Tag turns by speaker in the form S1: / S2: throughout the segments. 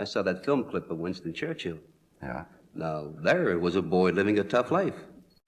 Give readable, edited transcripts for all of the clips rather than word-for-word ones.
S1: I saw that film clip of Winston Churchill.
S2: Yeah.
S1: Now, there was a boy living a tough life.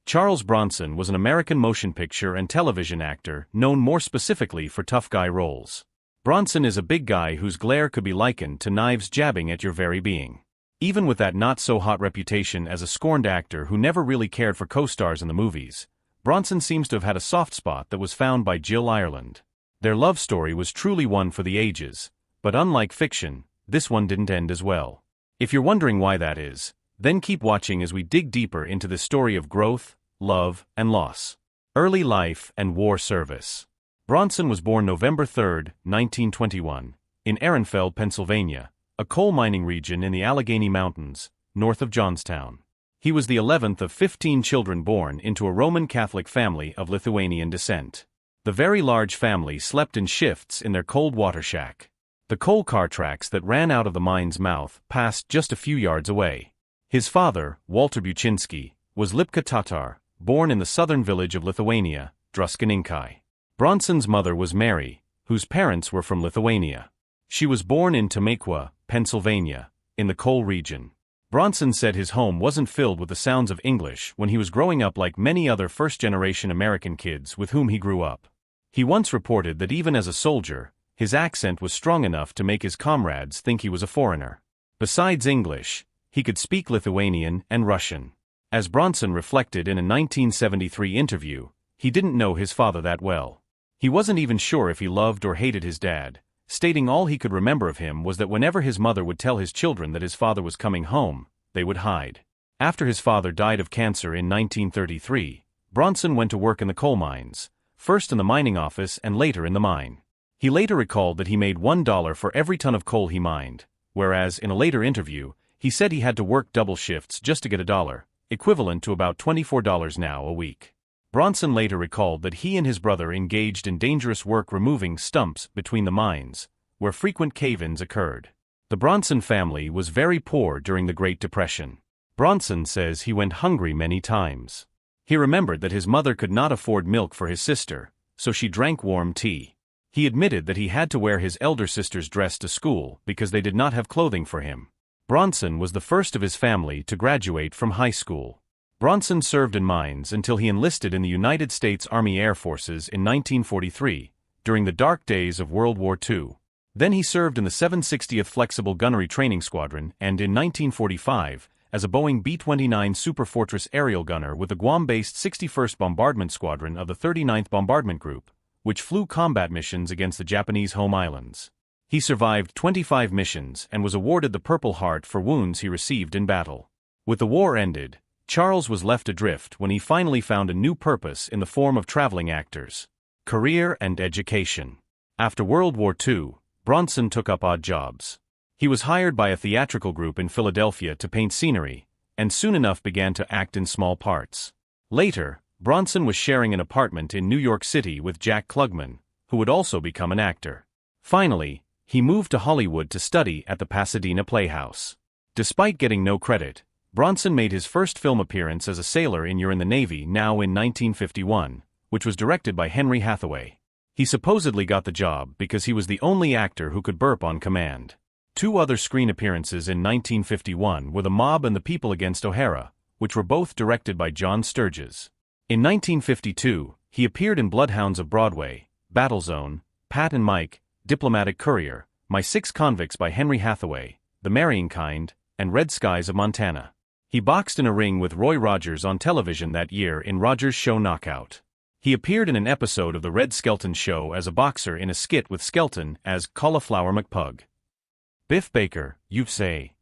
S3: Charles Bronson was an American motion picture and television actor known more specifically for tough guy roles. Bronson is a big guy whose glare could be likened to knives jabbing at your very being. Even with that not-so-hot reputation as a scorned actor who never really cared for co-stars in the movies, Bronson seems to have had a soft spot that was found by Jill Ireland. Their love story was truly one for the ages, but unlike fiction, this one didn't end as well. If you're wondering why that is, then keep watching as we dig deeper into the story of growth, love, and loss. Early life and war service. Bronson was born November 3, 1921, in Ehrenfeld, Pennsylvania, a coal mining region in the Allegheny Mountains, north of Johnstown. He was the 11th of 15 children born into a Roman Catholic family of Lithuanian descent. The very large family slept in shifts in their cold water shack. The coal car tracks that ran out of the mine's mouth passed just a few yards away. His father, Walter Buczynski, was Lipka Tatar, born in the southern village of Lithuania, Druskininkai. Bronson's mother was Mary, whose parents were from Lithuania. She was born in Tamaqua, Pennsylvania, in the coal region. Bronson said his home wasn't filled with the sounds of English when he was growing up like many other first-generation American kids with whom he grew up. He once reported that even as a soldier, his accent was strong enough to make his comrades think he was a foreigner. Besides English, he could speak Lithuanian and Russian. As Bronson reflected in a 1973 interview, he didn't know his father that well. He wasn't even sure if he loved or hated his dad, stating all he could remember of him was that whenever his mother would tell his children that his father was coming home, they would hide. After his father died of cancer in 1933, Bronson went to work in the coal mines, first in the mining office and later in the mine. He later recalled that he made $1 for every ton of coal he mined, whereas in a later interview, he said he had to work double shifts just to get $1, equivalent to about $24 now a week. Bronson later recalled that he and his brother engaged in dangerous work removing stumps between the mines, where frequent cave-ins occurred. The Bronson family was very poor during the Great Depression. Bronson says he went hungry many times. He remembered that his mother could not afford milk for his sister, so she drank warm tea. He admitted that he had to wear his elder sister's dress to school because they did not have clothing for him. Bronson was the first of his family to graduate from high school. Bronson served in mines until he enlisted in the United States Army Air Forces in 1943, during the dark days of World War II. Then he served in the 760th Flexible Gunnery Training Squadron and in 1945, as a Boeing B-29 Superfortress aerial gunner with the Guam-based 61st Bombardment Squadron of the 39th Bombardment Group, which flew combat missions against the Japanese home islands. He survived 25 missions and was awarded the Purple Heart for wounds he received in battle. With the war ended, Charles was left adrift when he finally found a new purpose in the form of traveling actors. Career and education. After World War II, Bronson took up odd jobs. He was hired by a theatrical group in Philadelphia to paint scenery, and soon enough began to act in small parts. Later, Bronson was sharing an apartment in New York City with Jack Klugman, who would also become an actor. Finally, he moved to Hollywood to study at the Pasadena Playhouse. Despite getting no credit, Bronson made his first film appearance as a sailor in You're in the Navy Now in 1951, which was directed by Henry Hathaway. He supposedly got the job because he was the only actor who could burp on command. Two other screen appearances in 1951 were The Mob and The People Against O'Hara, which were both directed by John Sturges. In 1952, he appeared in Bloodhounds of Broadway, Battlezone, Pat and Mike, Diplomatic Courier, My Six Convicts by Henry Hathaway, The Marrying Kind, and Red Skies of Montana. He boxed in a ring with Roy Rogers on television that year in Rogers' Show Knockout. He appeared in an episode of The Red Skelton Show as a boxer in a skit with Skelton as Cauliflower McPug. Biff Baker, You Say,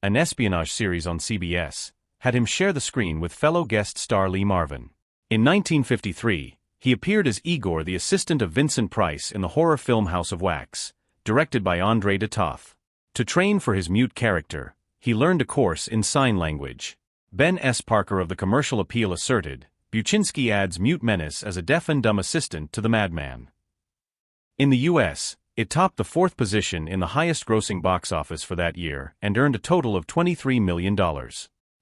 S3: an espionage series on CBS, had him share the screen with fellow guest star Lee Marvin. In 1953, he appeared as Igor, the assistant of Vincent Price in the horror film House of Wax, directed by André de Toth. To train for his mute character, he learned a course in sign language. Ben S. Parker of the Commercial Appeal asserted, Buczynski adds mute menace as a deaf and dumb assistant to the madman. In the U.S., it topped the fourth position in the highest-grossing box office for that year and earned a total of $23 million.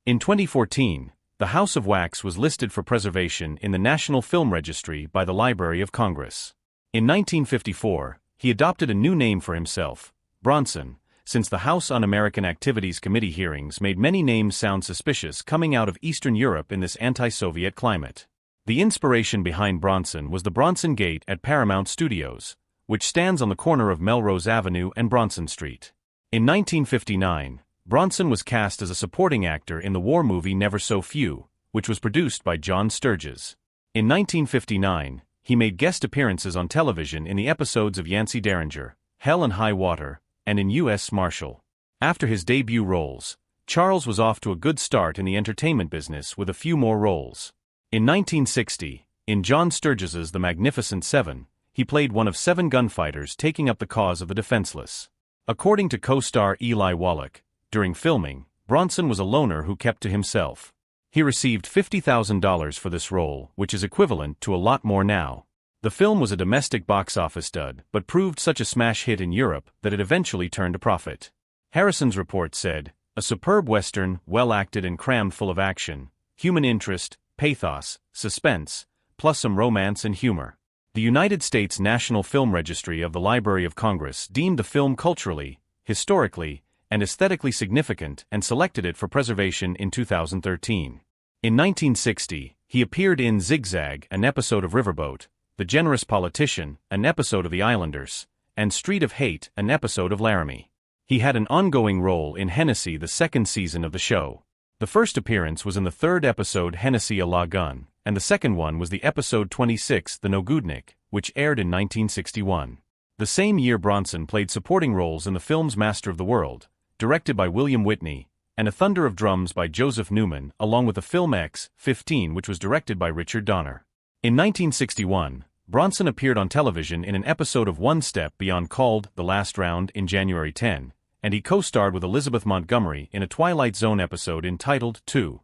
S3: In 2014, The House of Wax was listed for preservation in the National Film Registry by the Library of Congress. In 1954, he adopted a new name for himself, Bronson, since the House Un-American Activities Committee hearings made many names sound suspicious coming out of Eastern Europe in this anti-Soviet climate. The inspiration behind Bronson was the Bronson Gate at Paramount Studios, which stands on the corner of Melrose Avenue and Bronson Street. In 1959, Bronson was cast as a supporting actor in the war movie Never So Few, which was produced by John Sturges. In 1959, he made guest appearances on television in the episodes of Yancey Derringer, Hell and High Water, and in U.S. Marshal. After his debut roles, Charles was off to a good start in the entertainment business with a few more roles. In 1960, in John Sturges's The Magnificent Seven, he played one of 7 gunfighters taking up the cause of the defenseless. According to co-star Eli Wallach, during filming, Bronson was a loner who kept to himself. He received $50,000 for this role, which is equivalent to a lot more now. The film was a domestic box office dud, but proved such a smash hit in Europe that it eventually turned a profit. Harrison's report said, "A superb Western, well acted and crammed full of action, human interest, pathos, suspense, plus some romance and humor." The United States National Film Registry of the Library of Congress deemed the film culturally, historically, and aesthetically significant and selected it for preservation in 2013. In 1960, he appeared in Zigzag, an episode of Riverboat, The Generous Politician, an episode of The Islanders, and Street of Hate, an episode of Laramie. He had an ongoing role in Hennessy the second season of the show. The first appearance was in the third episode Hennessy a la Gun, and the second one was the episode 26 The Nogudnik, which aired in 1961. The same year Bronson played supporting roles in the films Master of the World, directed by William Whitney, and A Thunder of Drums by Joseph Newman, along with the film X-15 which was directed by Richard Donner. In 1961, Bronson appeared on television in an episode of One Step Beyond called The Last Round in January 10, and he co-starred with Elizabeth Montgomery in a Twilight Zone episode entitled 2.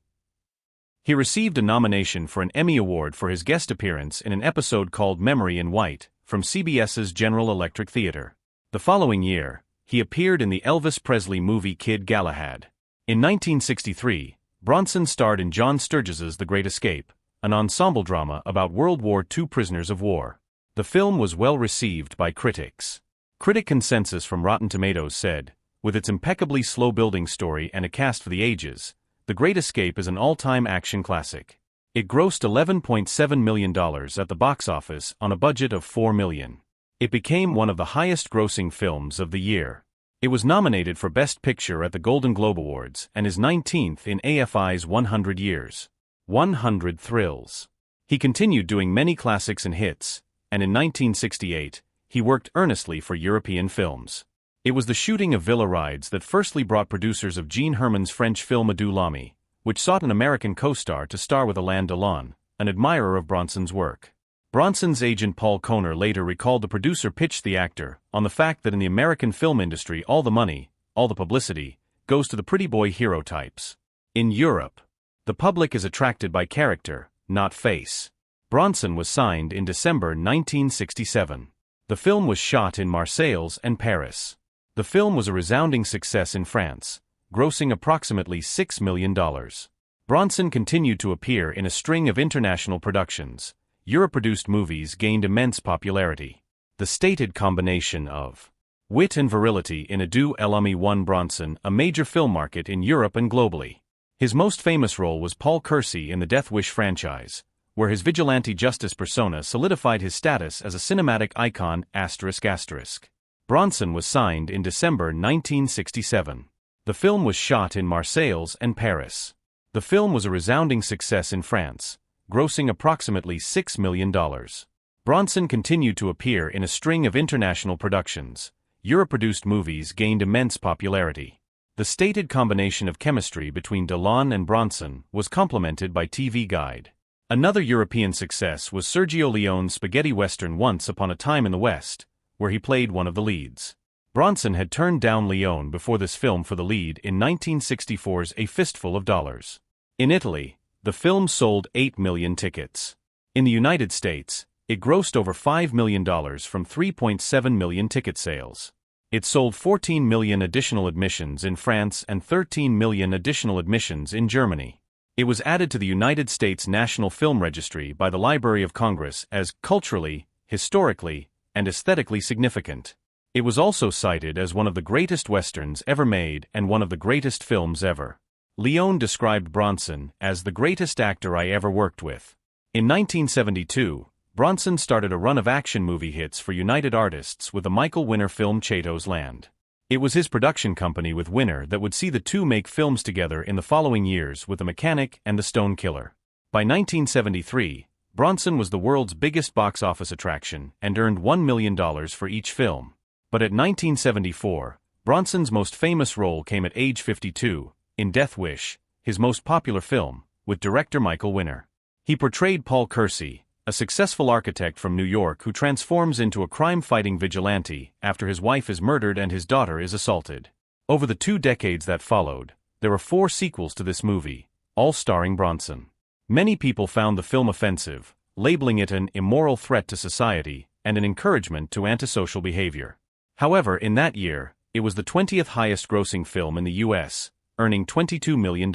S3: He received a nomination for an Emmy Award for his guest appearance in an episode called Memory in White, from CBS's General Electric Theater. The following year, he appeared in the Elvis Presley movie Kid Galahad. In 1963, Bronson starred in John Sturges's The Great Escape, an ensemble drama about World War II prisoners of war. The film was well received by critics. Critic consensus from Rotten Tomatoes said, "With its impeccably slow-building story and a cast for the ages, The Great Escape is an all-time action classic." It grossed $11.7 million at the box office on a budget of $4 million. It became one of the highest-grossing films of the year. It was nominated for Best Picture at the Golden Globe Awards and is 19th in AFI's 100 Years. 100 Thrills. He continued doing many classics and hits, and in 1968, he worked earnestly for European films. It was the shooting of Villa Rides that firstly brought producers of Jean Herman's French film Adieu l'Ami, which sought an American co-star to star with Alain Delon, an admirer of Bronson's work. Bronson's agent Paul Kohner later recalled the producer pitched the actor on the fact that in the American film industry all the money, all the publicity, goes to the pretty boy hero types. In Europe, the public is attracted by character, not face. Bronson was signed in December 1967. The film was shot in Marseilles and Paris. The film was a resounding success in France, grossing approximately $6 million. Bronson continued to appear in a string of international productions. Europe-produced movies gained immense popularity. The stated combination of wit and virility in Adieu l'Ami won Bronson a major film market in Europe and globally. His most famous role was Paul Kersey in the Death Wish franchise, where his vigilante justice persona solidified his status as a cinematic icon. Bronson was signed in December 1967. The film was shot in Marseilles and Paris. The film was a resounding success in France, grossing approximately $6 million. Bronson continued to appear in a string of international productions. Europe-produced movies gained immense popularity. The stated combination of chemistry between Delon and Bronson was complemented by TV Guide. Another European success was Sergio Leone's spaghetti western Once Upon a Time in the West, where he played one of the leads. Bronson had turned down Leone before this film for the lead in 1964's A Fistful of Dollars. In Italy, the film sold 8 million tickets. In the United States, it grossed over $5 million from 3.7 million ticket sales. It sold 14 million additional admissions in France and 13 million additional admissions in Germany. It was added to the United States National Film Registry by the Library of Congress as culturally, historically, and aesthetically significant. It was also cited as one of the greatest westerns ever made and one of the greatest films ever. Leone described Bronson as the greatest actor I ever worked with. In 1972, Bronson started a run of action movie hits for United Artists with the Michael Winner film Chato's Land. It was his production company with Winner that would see the two make films together in the following years with The Mechanic and The Stone Killer. By 1973, Bronson was the world's biggest box office attraction and earned $1 million for each film. But at 1974, Bronson's most famous role came at age 52, in Death Wish, his most popular film, with director Michael Winner. He portrayed Paul Kersey, a successful architect from New York who transforms into a crime-fighting vigilante after his wife is murdered and his daughter is assaulted. Over the 2 decades that followed, there were 4 sequels to this movie, all starring Bronson. Many people found the film offensive, labeling it an immoral threat to society and an encouragement to antisocial behavior. However, in that year, it was the 20th highest-grossing film in the U.S., earning $22 million.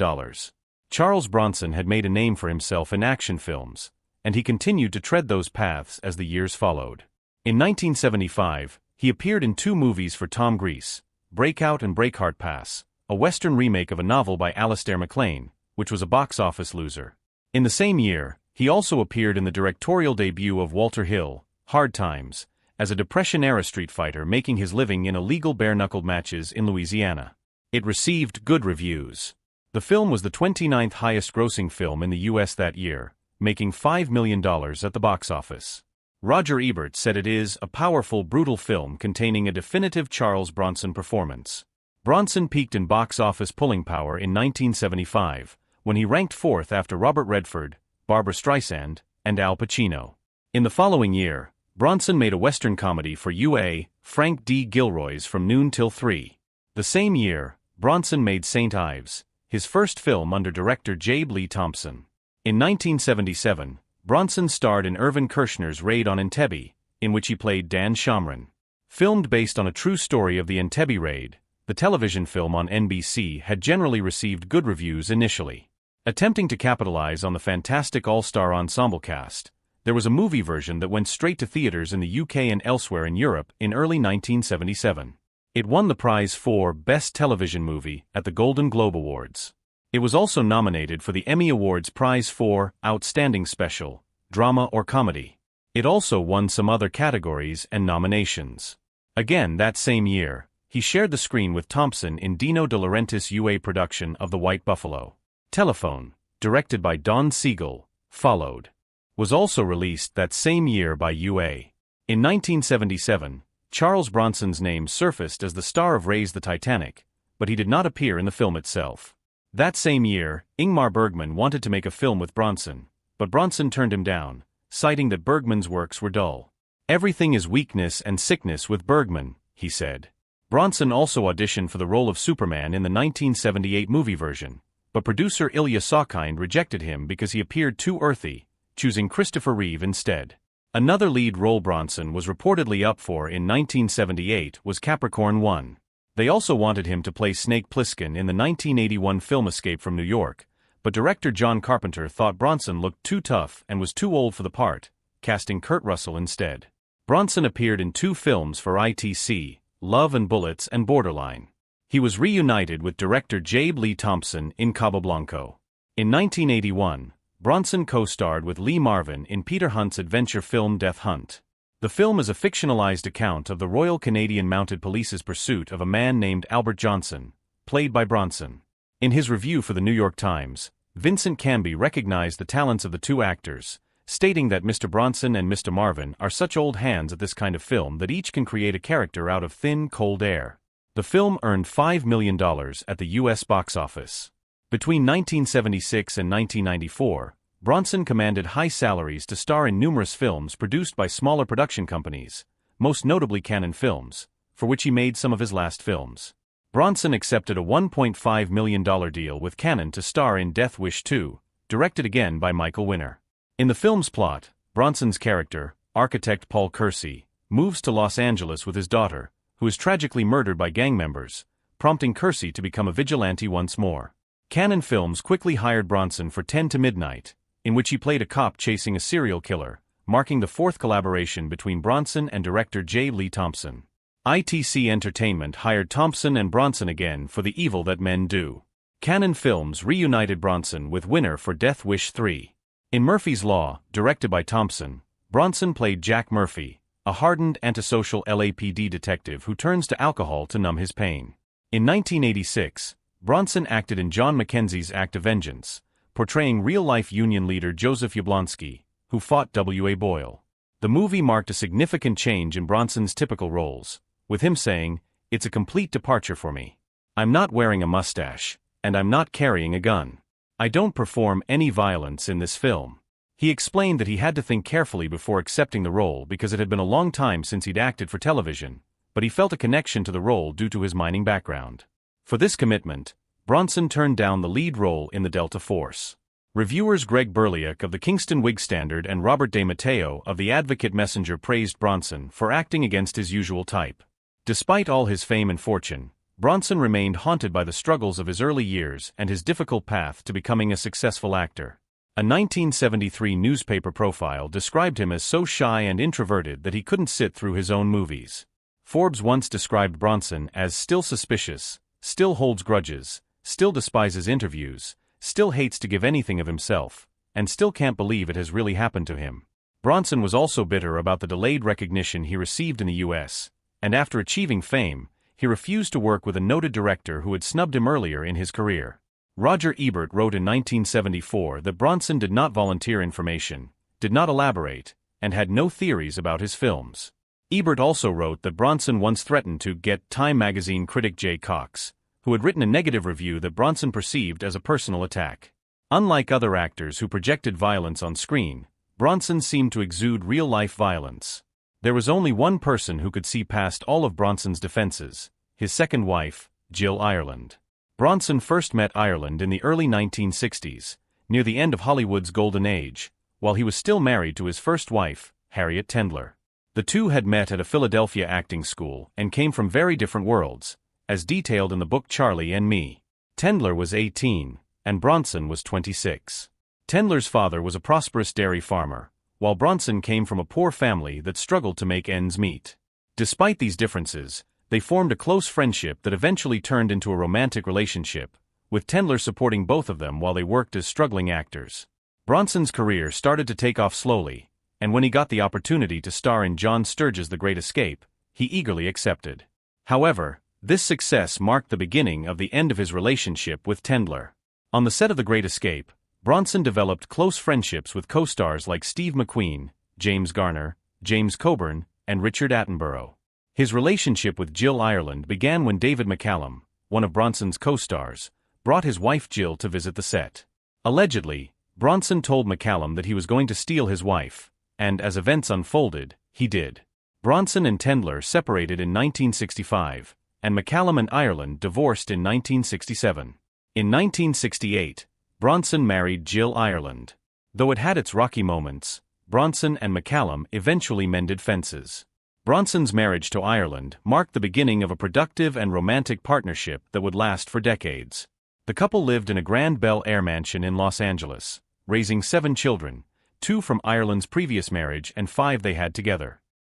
S3: Charles Bronson had made a name for himself in action films, and he continued to tread those paths as the years followed. In 1975, he appeared in 2 movies for Tom Gries, Breakout and Breakheart Pass, a Western remake of a novel by Alistair MacLean, which was a box office loser. In the same year, he also appeared in the directorial debut of Walter Hill, Hard Times, as a Depression-era street fighter making his living in illegal bare-knuckled matches in Louisiana. It received good reviews. The film was the 29th highest-grossing film in the U.S. that year, making $5 million at the box office. Roger Ebert said it is a powerful, brutal film containing a definitive Charles Bronson performance. Bronson peaked in box office pulling power in 1975, when he ranked 4th after Robert Redford, Barbra Streisand, and Al Pacino. In the following year, Bronson made a Western comedy for UA, Frank D. Gilroy's From Noon Till 3. The same year, Bronson made St. Ives, his first film under director Jabe Lee Thompson. In 1977, Bronson starred in Irvin Kershner's Raid on Entebbe, in which he played Dan Shamran. Filmed based on a true story of the Entebbe raid, the television film on NBC had generally received good reviews initially. Attempting to capitalize on the fantastic all-star ensemble cast, there was a movie version that went straight to theaters in the UK and elsewhere in Europe in early 1977. It won the prize for Best Television Movie at the Golden Globe Awards. It was also nominated for the Emmy Awards prize for Outstanding Special, Drama or Comedy. It also won some other categories and nominations. Again that same year, he shared the screen with Thompson in Dino De Laurentiis' UA production of The White Buffalo. Telephone, directed by Don Siegel, followed. Was also released that same year by UA. In 1977, Charles Bronson's name surfaced as the star of Raise the Titanic, but he did not appear in the film itself. That same year, Ingmar Bergman wanted to make a film with Bronson, but Bronson turned him down, citing that Bergman's works were dull. "Everything is weakness and sickness with Bergman," he said. Bronson also auditioned for the role of Superman in the 1978 movie version, but producer Ilya Saukind rejected him because he appeared too earthy, choosing Christopher Reeve instead. Another lead role Bronson was reportedly up for in 1978 was Capricorn 1. They also wanted him to play Snake Plissken in the 1981 film Escape from New York, but director John Carpenter thought Bronson looked too tough and was too old for the part, casting Kurt Russell instead. Bronson appeared in 2 films for ITC, Love and Bullets and Borderline. He was reunited with director Jabe Lee Thompson in Cabo Blanco. In 1981, Bronson co-starred with Lee Marvin in Peter Hunt's adventure film Death Hunt. The film is a fictionalized account of the Royal Canadian Mounted Police's pursuit of a man named Albert Johnson, played by Bronson. In his review for the New York Times, Vincent Canby recognized the talents of the 2 actors, stating that Mr. Bronson and Mr. Marvin are such old hands at this kind of film that each can create a character out of thin, cold air. The film earned $5 million at the U.S. box office. Between 1976 and 1994, Bronson commanded high salaries to star in numerous films produced by smaller production companies, most notably Cannon Films, for which he made some of his last films. Bronson accepted a $1.5 million deal with Cannon to star in Death Wish 2, directed again by Michael Winner. In the film's plot, Bronson's character, architect Paul Kersey, moves to Los Angeles with his daughter, who is tragically murdered by gang members, prompting Kersey to become a vigilante once more. Cannon Films quickly hired Bronson for 10 to Midnight, in which he played a cop chasing a serial killer, marking the 4th collaboration between Bronson and director J. Lee Thompson. ITC Entertainment hired Thompson and Bronson again for The Evil That Men Do. Cannon Films reunited Bronson with Winner for Death Wish 3. In Murphy's Law, directed by Thompson, Bronson played Jack Murphy, a hardened antisocial LAPD detective who turns to alcohol to numb his pain. In 1986, Bronson acted in John Mackenzie's Act of Vengeance, portraying real-life Union leader Joseph Yablonsky, who fought W.A. Boyle. The movie marked a significant change in Bronson's typical roles, with him saying, "It's a complete departure for me. I'm not wearing a mustache, and I'm not carrying a gun. I don't perform any violence in this film." He explained that he had to think carefully before accepting the role because it had been a long time since he'd acted for television, but he felt a connection to the role due to his mining background. For this commitment, Bronson turned down the lead role in the Delta Force. Reviewers Greg Berliak of the Kingston Whig Standard and Robert De Matteo of the Advocate Messenger praised Bronson for acting against his usual type. Despite all his fame and fortune, Bronson remained haunted by the struggles of his early years and his difficult path to becoming a successful actor. A 1973 newspaper profile described him as so shy and introverted that he couldn't sit through his own movies. Forbes once described Bronson as still suspicious, still holds grudges, still despises interviews, still hates to give anything of himself, and still can't believe it has really happened to him. Bronson was also bitter about the delayed recognition he received in the U.S., and after achieving fame, he refused to work with a noted director who had snubbed him earlier in his career. Roger Ebert wrote in 1974 that Bronson did not volunteer information, did not elaborate, and had no theories about his films. Ebert also wrote that Bronson once threatened to get Time magazine critic Jay Cox, who had written a negative review that Bronson perceived as a personal attack. Unlike other actors who projected violence on screen, Bronson seemed to exude real-life violence. There was only one person who could see past all of Bronson's defenses: his second wife, Jill Ireland. Bronson first met Ireland in the early 1960s, near the end of Hollywood's golden age, while he was still married to his first wife, Harriet Tendler. The two had met at a Philadelphia acting school and came from very different worlds, as detailed in the book Charlie and Me. Tendler was 18, and Bronson was 26. Tendler's father was a prosperous dairy farmer, while Bronson came from a poor family that struggled to make ends meet. Despite these differences, they formed a close friendship that eventually turned into a romantic relationship, with Tendler supporting both of them while they worked as struggling actors. Bronson's career started to take off slowly, and when he got the opportunity to star in John Sturges' The Great Escape, he eagerly accepted. However, this success marked the beginning of the end of his relationship with Tendler. On the set of The Great Escape, Bronson developed close friendships with co-stars like Steve McQueen, James Garner, James Coburn, and Richard Attenborough. His relationship with Jill Ireland began when David McCallum, one of Bronson's co-stars, brought his wife Jill to visit the set. Allegedly, Bronson told McCallum that he was going to steal his wife, and as events unfolded, he did. Bronson and Tendler separated in 1965, and McCallum and Ireland divorced in 1967. In 1968, Bronson married Jill Ireland. Though it had its rocky moments, Bronson and McCallum eventually mended fences. Bronson's marriage to Ireland marked the beginning of a productive and romantic partnership that would last for decades. The couple lived in a Grand Bel Air mansion in Los Angeles, raising 7 children, 2 from Ireland's previous marriage and 5 they had together.